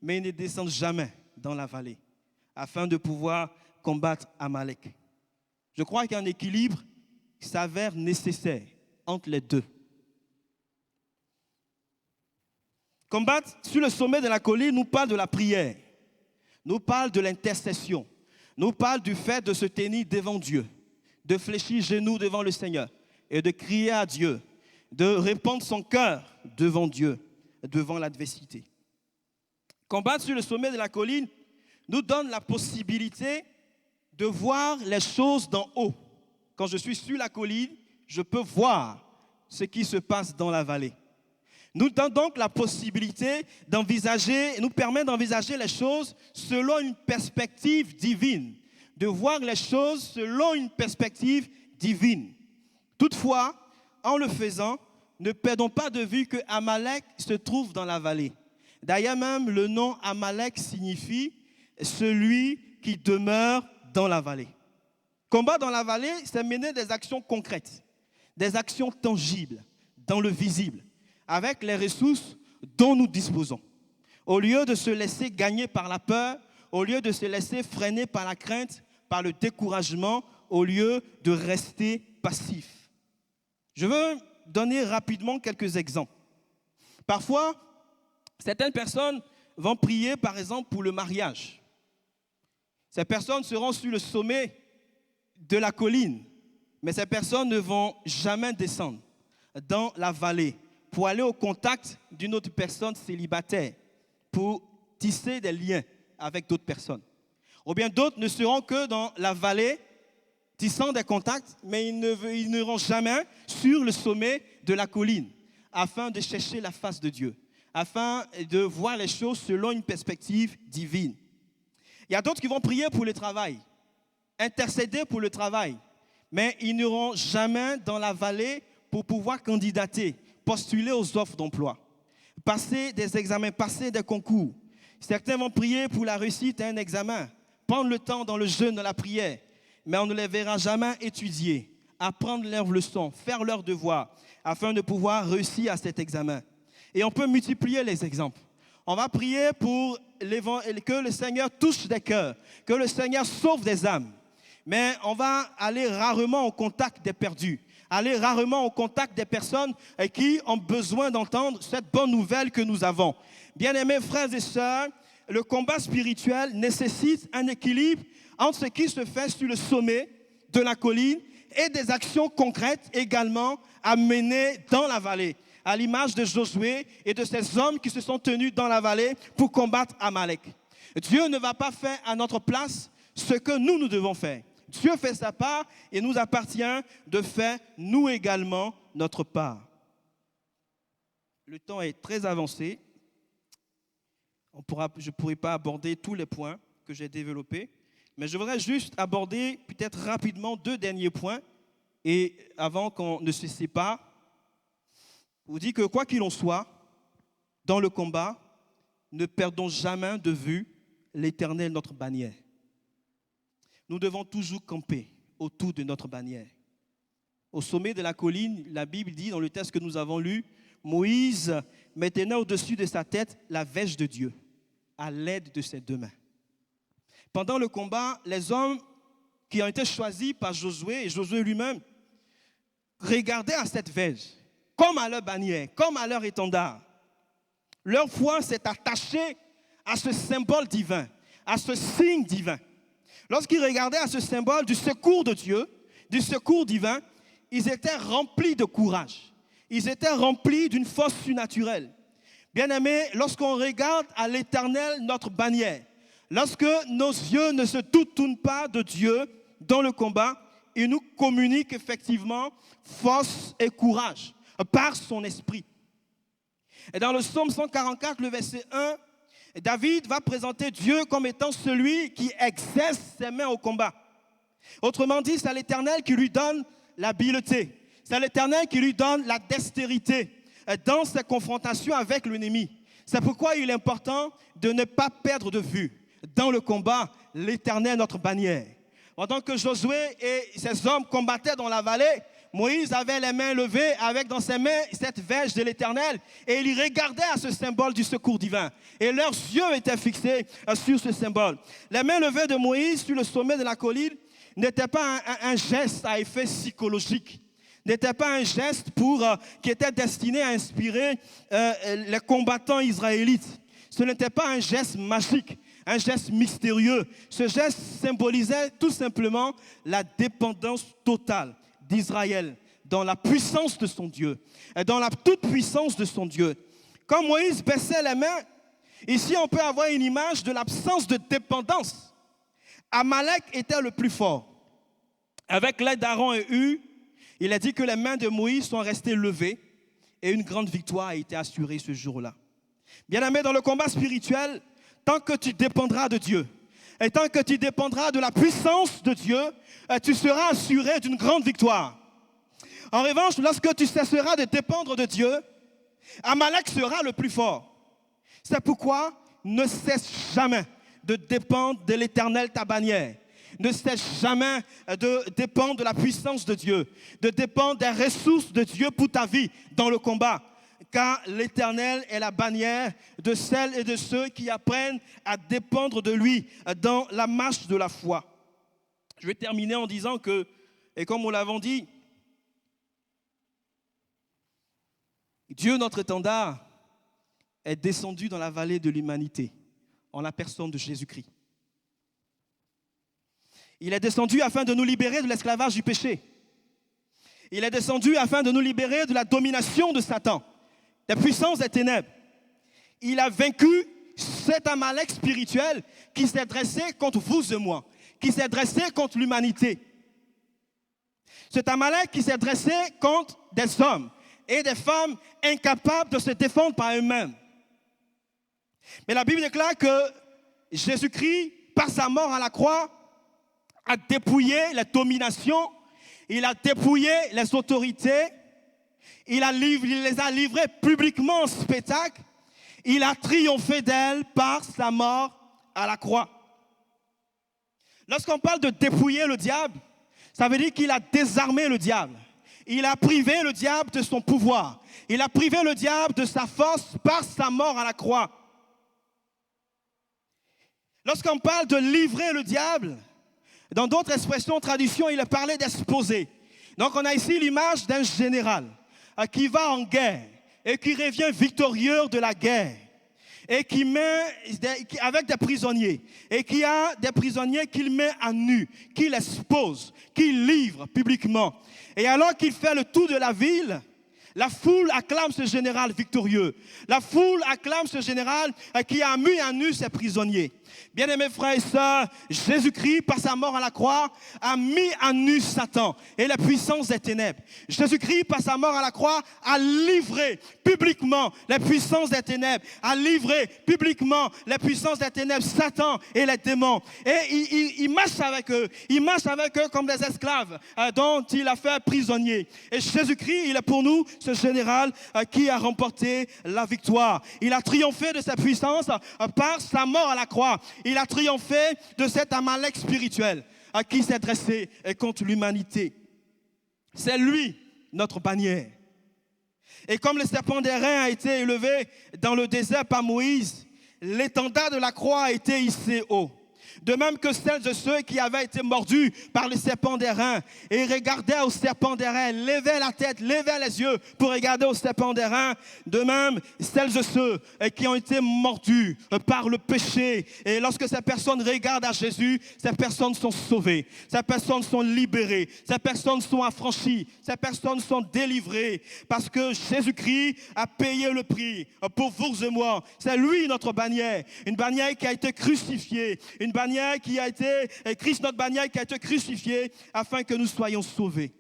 mais ils ne descendent jamais dans la vallée afin de pouvoir combattre Amalek. Je crois qu'un équilibre s'avère nécessaire entre les deux. Combattre sur le sommet de la colline nous parle de la prière, nous parle de l'intercession, nous parle du fait de se tenir devant Dieu, de fléchir genoux devant le Seigneur et de crier à Dieu, de répandre son cœur devant Dieu, devant l'adversité. Combattre sur le sommet de la colline nous donne la possibilité de voir les choses d'en haut. Quand je suis sur la colline, je peux voir ce qui se passe dans la vallée. Nous donne donc la possibilité d'envisager, nous permet d'envisager les choses selon une perspective divine, de voir les choses selon une perspective divine. Toutefois, en le faisant, ne perdons pas de vue que Amalek se trouve dans la vallée. D'ailleurs même, le nom Amalek signifie celui qui demeure dans la vallée. Combat dans la vallée, c'est mener des actions concrètes, des actions tangibles, dans le visible, avec les ressources dont nous disposons. Au lieu de se laisser gagner par la peur, au lieu de se laisser freiner par la crainte, par le découragement, au lieu de rester passif. Je veux donner rapidement quelques exemples. Parfois, certaines personnes vont prier, par exemple, pour le mariage. Ces personnes seront sur le sommet de la colline, mais ces personnes ne vont jamais descendre dans la vallée pour aller au contact d'une autre personne célibataire, pour tisser des liens avec d'autres personnes. Ou bien d'autres ne seront que dans la vallée, tissant des contacts, mais ils n'iront jamais sur le sommet de la colline, afin de chercher la face de Dieu, afin de voir les choses selon une perspective divine. Il y a d'autres qui vont prier pour le travail, intercéder pour le travail, mais ils n'iront jamais dans la vallée pour pouvoir candidater, postuler aux offres d'emploi, passer des examens, passer des concours. Certains vont prier pour la réussite à un examen, prendre le temps dans le jeûne, dans la prière, mais on ne les verra jamais étudier, apprendre leurs leçons, faire leurs devoirs, afin de pouvoir réussir à cet examen. Et on peut multiplier les exemples. On va prier pour que le Seigneur touche des cœurs, que le Seigneur sauve des âmes. Mais on va aller rarement au contact des perdus, aller rarement au contact des personnes qui ont besoin d'entendre cette bonne nouvelle que nous avons. Bien-aimés frères et sœurs, le combat spirituel nécessite un équilibre entre ce qui se fait sur le sommet de la colline et des actions concrètes également à mener dans la vallée, à l'image de Josué et de ces hommes qui se sont tenus dans la vallée pour combattre Amalek. Dieu ne va pas faire à notre place ce que nous devons faire. Dieu fait sa part et nous appartient de faire nous également notre part. Le temps est très avancé. Je ne pourrai pas aborder tous les points que j'ai développés, mais je voudrais juste aborder peut-être rapidement 2 derniers points et avant qu'on ne se sépare, vous dire que quoi qu'il en soit, dans le combat, ne perdons jamais de vue l'Éternel, notre bannière. Nous devons toujours camper autour de notre bannière. Au sommet de la colline, la Bible dit dans le texte que nous avons lu, Moïse mettait au-dessus de sa tête la verge de Dieu, à l'aide de ses 2 mains. Pendant le combat, les hommes qui ont été choisis par Josué et Josué lui-même regardaient à cette verge, comme à leur bannière, comme à leur étendard. Leur foi s'est attachée à ce symbole divin, à ce signe divin. Lorsqu'ils regardaient à ce symbole du secours de Dieu, du secours divin, ils étaient remplis de courage. Ils étaient remplis d'une force surnaturelle. Bien-aimés, lorsqu'on regarde à l'Éternel, notre bannière, lorsque nos yeux ne se tournent pas de Dieu dans le combat, il nous communique effectivement force et courage par son esprit. Et dans le psaume 144, le verset 1, David va présenter Dieu comme étant celui qui exerce ses mains au combat. Autrement dit, c'est l'Éternel qui lui donne l'habileté. C'est l'Éternel qui lui donne la dextérité dans ses confrontations avec l'ennemi. C'est pourquoi il est important de ne pas perdre de vue dans le combat l'Éternel, notre bannière. Pendant que Josué et ses hommes combattaient dans la vallée, Moïse avait les mains levées avec dans ses mains cette verge de l'Éternel et il regardait à ce symbole du secours divin. Et leurs yeux étaient fixés sur ce symbole. Les mains levées de Moïse sur le sommet de la colline n'étaient pas un geste à effet psychologique, n'était pas un geste qui était destiné à inspirer les combattants israélites. Ce n'était pas un geste magique, un geste mystérieux. Ce geste symbolisait tout simplement la dépendance totale d'Israël dans la puissance de son Dieu, et dans la toute-puissance de son Dieu. Quand Moïse baissait les mains, ici on peut avoir une image de l'absence de dépendance. Amalek était le plus fort. Avec l'aide d'Aaron et Hur, il a dit que les mains de Moïse sont restées levées et une grande victoire a été assurée ce jour-là. Bien-aimé, dans le combat spirituel, tant que tu dépendras de Dieu, et tant que tu dépendras de la puissance de Dieu, tu seras assuré d'une grande victoire. En revanche, lorsque tu cesseras de dépendre de Dieu, Amalek sera le plus fort. C'est pourquoi ne cesse jamais de dépendre de l'Éternel, ta bannière. ne cesse jamais de dépendre de la puissance de Dieu, de dépendre des ressources de Dieu pour ta vie dans le combat. Car l'Éternel est la bannière de celles et de ceux qui apprennent à dépendre de lui dans la marche de la foi. Je vais terminer en disant que, et comme nous l'avons dit, Dieu, notre étendard, est descendu dans la vallée de l'humanité, en la personne de Jésus-Christ. Il est descendu afin de nous libérer de l'esclavage du péché. Il est descendu afin de nous libérer de la domination de Satan, des puissances des ténèbres. Il a vaincu cet Amalek spirituel qui s'est dressé contre vous et moi, qui s'est dressé contre l'humanité. Cet Amalek qui s'est dressé contre des hommes et des femmes incapables de se défendre par eux-mêmes. Mais la Bible déclare que Jésus-Christ, par sa mort à la croix, a dépouillé les dominations, il a dépouillé les autorités, il les a livrées publiquement en spectacle, il a triomphé d'elles par sa mort à la croix. Lorsqu'on parle de dépouiller le diable, ça veut dire qu'il a désarmé le diable. Il a privé le diable de son pouvoir. Il a privé le diable de sa force par sa mort à la croix. Lorsqu'on parle de livrer le diable, dans d'autres expressions, traditions, il a parlé d'exposer. Donc on a ici l'image d'un général qui va en guerre et qui revient victorieux de la guerre et qui met avec des prisonniers et qui a des prisonniers qu'il met à nu, qu'il expose, qu'il livre publiquement. Et alors qu'il fait le tour de la ville, la foule acclame ce général victorieux. La foule acclame ce général qui a mis à nu ses prisonniers. Bien-aimés frères et sœurs, Jésus-Christ, par sa mort à la croix, a mis à nu Satan et la puissance des ténèbres. Jésus-Christ, par sa mort à la croix, a livré publiquement les puissances des ténèbres, a livré publiquement les puissances des ténèbres, Satan et les démons. Et il marche avec eux comme des esclaves dont il a fait prisonniers. Et Jésus-Christ, il est pour nous ce général qui a remporté la victoire. Il a triomphé de sa puissance par sa mort à la croix. Il a triomphé de cet Amalek spirituel qui s'est dressé contre l'humanité. C'est lui, notre bannière. Et comme le serpent d'airain a été élevé dans le désert par Moïse, l'étendard de la croix a été hissé haut. De même que celles de ceux qui avaient été mordus par le serpent d'airain et regardaient au serpent d'airain, levaient la tête, levaient les yeux pour regarder au serpent d'airain. De même, celles de ceux qui ont été mordus par le péché. Et lorsque ces personnes regardent à Jésus, ces personnes sont sauvées, ces personnes sont libérées, ces personnes sont affranchies, ces personnes sont délivrées. Parce que Jésus-Christ a payé le prix pour vous et moi. C'est lui notre bannière, une bannière qui a été crucifiée, une bannière qui a été, Christ notre bannière qui a été crucifié afin que nous soyons sauvés.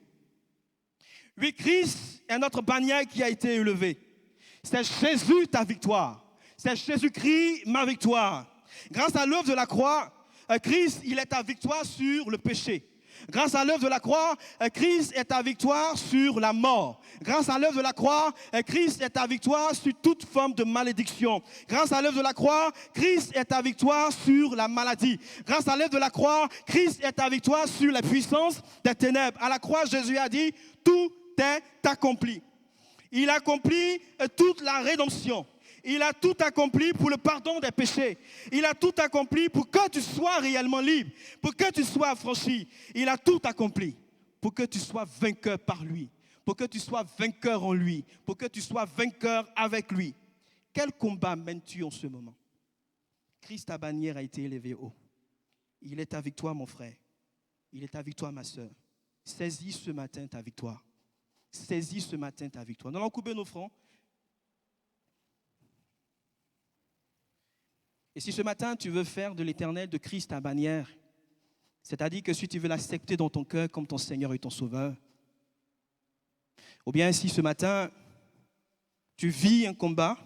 Oui, Christ est notre bannière qui a été élevée. C'est Jésus ta victoire. C'est Jésus-Christ ma victoire. Grâce à l'œuvre de la croix, Christ, il est ta victoire sur le péché. Grâce à l'œuvre de la croix, Christ est ta victoire sur la mort. Grâce à l'œuvre de la croix, Christ est ta victoire sur toute forme de malédiction. Grâce à l'œuvre de la croix, Christ est ta victoire sur la maladie. Grâce à l'œuvre de la croix, Christ est ta victoire sur la puissance des ténèbres. À la croix, Jésus a dit, tout est accompli. Il a accompli toute la rédemption. Il a tout accompli pour le pardon des péchés. Il a tout accompli pour que tu sois réellement libre, pour que tu sois affranchi. Il a tout accompli pour que tu sois vainqueur par lui, pour que tu sois vainqueur en lui, pour que tu sois vainqueur avec lui. Quel combat mènes-tu en ce moment? Christ, ta bannière a été élevée haut. Il est ta victoire, mon frère. Il est ta victoire, ma soeur. Saisis ce matin ta victoire. Saisis ce matin ta victoire. Nous allons couper nos fronts. Et si ce matin, tu veux faire de l'Éternel, de Christ, ta bannière, c'est-à-dire que si tu veux l'accepter dans ton cœur comme ton Seigneur et ton Sauveur, ou bien si ce matin, tu vis un combat,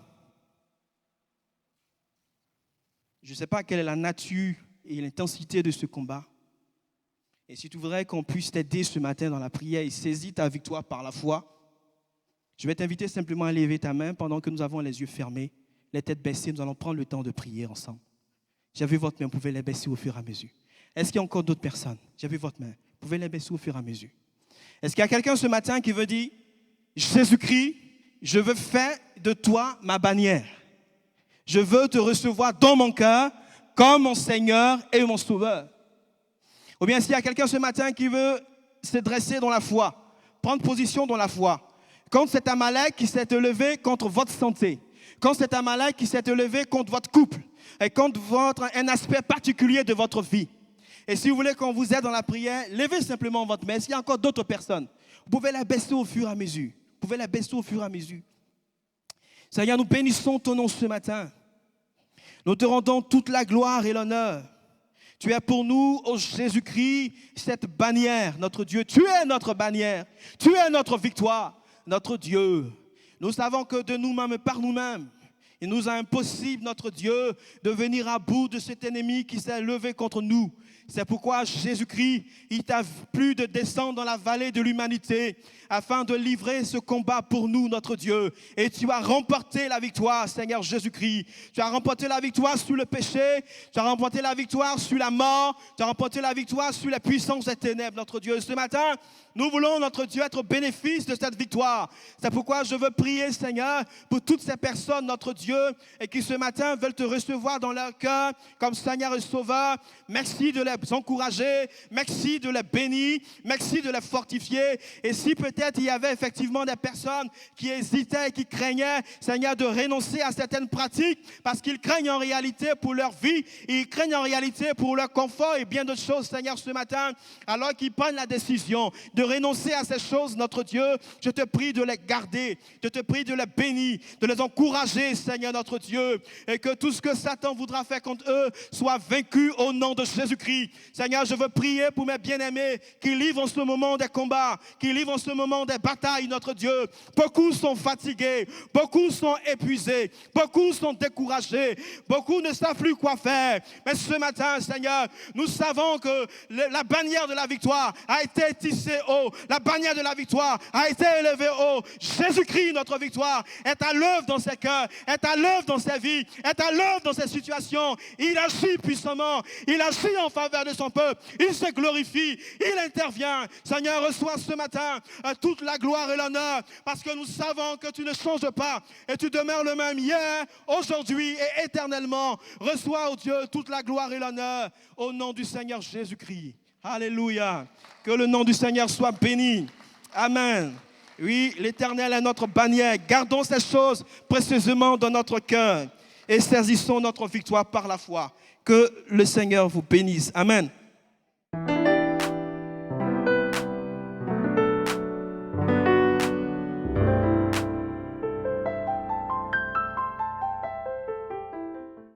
je ne sais pas quelle est la nature et l'intensité de ce combat, et si tu voudrais qu'on puisse t'aider ce matin dans la prière et saisir ta victoire par la foi, je vais t'inviter simplement à lever ta main pendant que nous avons les yeux fermés, les têtes baissées, nous allons prendre le temps de prier ensemble. J'ai vu votre main, vous pouvez les baisser au fur et à mesure. Est-ce qu'il y a encore d'autres personnes? J'ai vu votre main. Vous pouvez les baisser au fur et à mesure. Est-ce qu'il y a quelqu'un ce matin qui veut dire, Jésus-Christ, je veux faire de toi ma bannière. Je veux te recevoir dans mon cœur comme mon Seigneur et mon Sauveur. Ou bien s'il y a quelqu'un ce matin qui veut se dresser dans la foi, prendre position dans la foi, quand c'est Amalek qui s'est élevé contre votre santé, quand c'est Amalek qui s'est élevé contre votre couple, et contre un aspect particulier de votre vie. Et si vous voulez qu'on vous aide dans la prière, levez simplement votre main. S'il y a encore d'autres personnes, vous pouvez la baisser au fur et à mesure. Vous pouvez la baisser au fur et à mesure. Seigneur, nous bénissons ton nom ce matin. Nous te rendons toute la gloire et l'honneur. Tu es pour nous, ô Jésus-Christ, cette bannière, notre Dieu. Tu es notre bannière. Tu es notre victoire, notre Dieu. Nous savons que de nous-mêmes, par nous-mêmes, il nous est impossible, notre Dieu, de venir à bout de cet ennemi qui s'est levé contre nous. C'est pourquoi Jésus-Christ, il t'a plu de descendre dans la vallée de l'humanité afin de livrer ce combat pour nous, notre Dieu. Et tu as remporté la victoire, Seigneur Jésus-Christ. Tu as remporté la victoire sur le péché. Tu as remporté la victoire sur la mort. Tu as remporté la victoire sur la puissance des ténèbres, notre Dieu. Ce matin, nous voulons, notre Dieu, être au bénéfice de cette victoire. C'est pourquoi je veux prier, Seigneur, pour toutes ces personnes, notre Dieu, et qui ce matin veulent te recevoir dans leur cœur comme Seigneur et Sauveur. Merci de les encourager. Merci de les bénir. Merci de les fortifier. Et si peut-être il y avait effectivement des personnes qui hésitaient et qui craignaient, Seigneur, de renoncer à certaines pratiques parce qu'ils craignent en réalité pour leur vie, ils craignent en réalité pour leur confort et bien d'autres choses, Seigneur, ce matin, alors qu'ils prennent la décision de renoncer à ces choses, notre Dieu, je te prie de les garder, je te prie de les bénir, de les encourager, Seigneur, notre Dieu, et que tout ce que Satan voudra faire contre eux soit vaincu au nom de Jésus-Christ. Seigneur, je veux prier pour mes bien-aimés qui livrent en ce moment des combats, qui livrent en ce moment des batailles, notre Dieu. Beaucoup sont fatigués, beaucoup sont épuisés, beaucoup sont découragés, beaucoup ne savent plus quoi faire. Mais ce matin, Seigneur, nous savons que la bannière de la victoire a été tissée haut, la bannière de la victoire a été élevée haut. Jésus-Christ, notre victoire, est à l'œuvre dans ses cœurs, est à l'œuvre dans ses vies, est à l'œuvre dans ses situations. Il agit puissamment, il agit en faveur de son peuple, il se glorifie, il intervient. Seigneur, reçois ce matin toute la gloire et l'honneur, parce que nous savons que tu ne changes pas et tu demeures le même hier, aujourd'hui et éternellement. Reçois, oh Dieu, toute la gloire et l'honneur au nom du Seigneur Jésus-Christ. Alléluia. Que le nom du Seigneur soit béni. Amen. Oui, l'Éternel est notre bannière. Gardons ces choses précieusement dans notre cœur et saisissons notre victoire par la foi. Que le Seigneur vous bénisse. Amen.